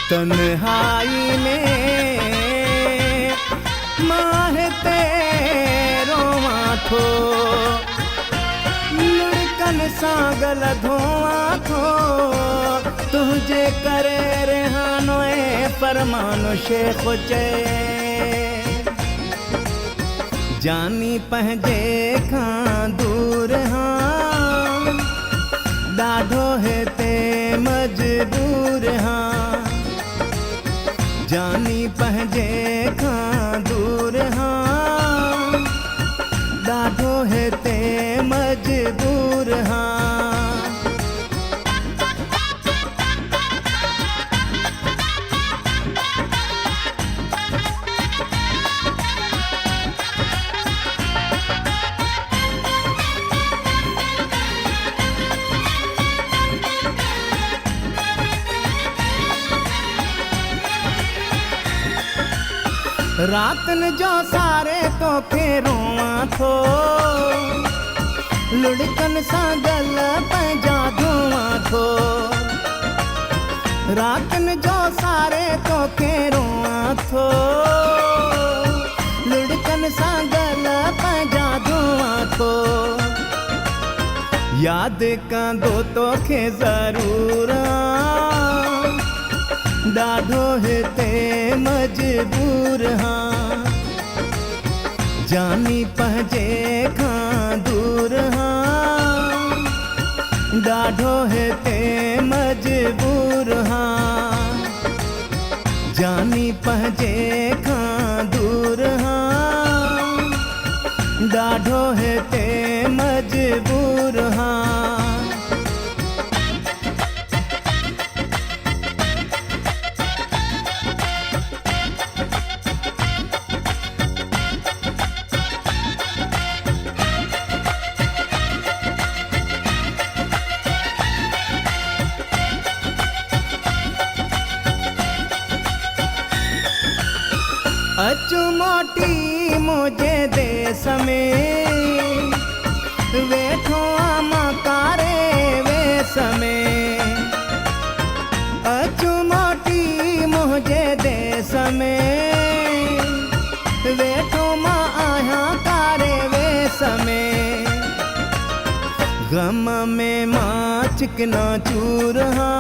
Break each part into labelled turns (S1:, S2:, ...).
S1: तन्हाई में माह तेरो माथो लुड़कन सागल धोआ थो तुझे करे रेहानो फरमानो शेख चे जानी पंहिंजे खां दूर हाँ ॾाढो हिते मजबूर हाँ जानी पंहिंजे खां दूर हाँ ॾाढो हिते मजबूर हाँ रातन जो सारे तो खे रोआ थो लुड़कन सां गल पंहिंजा धोआ थो रातन जो सारे तो खे रोआ थो लुड़कन सां गल पंहिंजा धोआ थो यादि कंदो तोखे ज़रूर ॾाढो हिते मजबूर हाँ जानी पंहिंजे खां दूर हाँ ॾाढो हिते मजबूर हाँ जानी पंहिंजे खां दूर हाँ ॾाढो हिते मजबूर हाँ अचु मोटी मुझे देश में वेठो मकारे वेस में अचु मोटी मुझे देश में वेठो मां आहियां कारे वेस में गम में मां चिकना चूर हाँ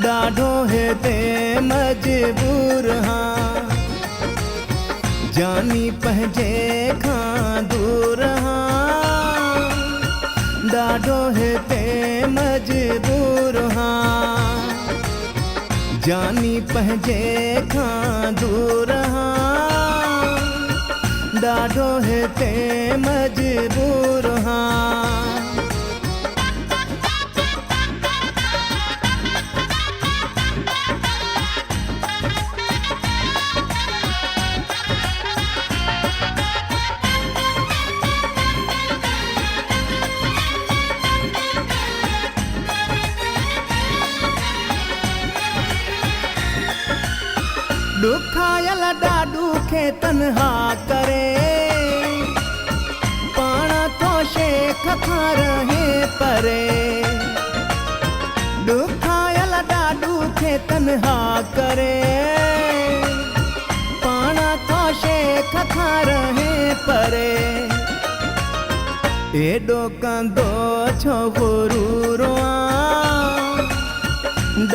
S1: ॾाढो हिते मजबूर हाँ जानी पंहिंजे खां दूर हाँ ॾाढो हिते मजबूर हाँ जानी पंहिंजे खां दूर हाँ ॾाढो हिते मजबूर हाँ दुखायल ॾाढू खे तन्हा करे पाण तो शेख खां रहे परे दुखायल ॾाढू खे तन्हा करे पाण तो शेख खां रहे परे एॾो कंदो छो गुरूर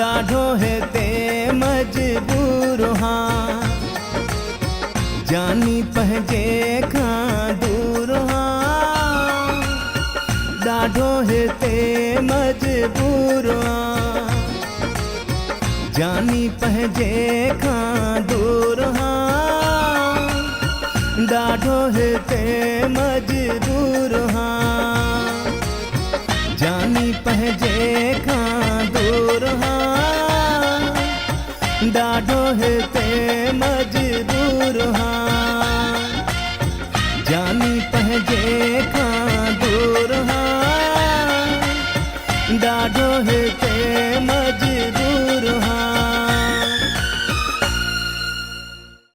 S1: ॾाढो हिते मजबूर हाँ जानी पंहिंजे खां दूर हाँ ॾाढो हिते मजबूर हाँ जानी पंहिंजे खां दूर हाँ ॾाढो हिते मजबूर हाँ जानी पंहिंजे खां दूर हाँ ॾाढो हिते मजबूर हाँ जानी पंहिंजे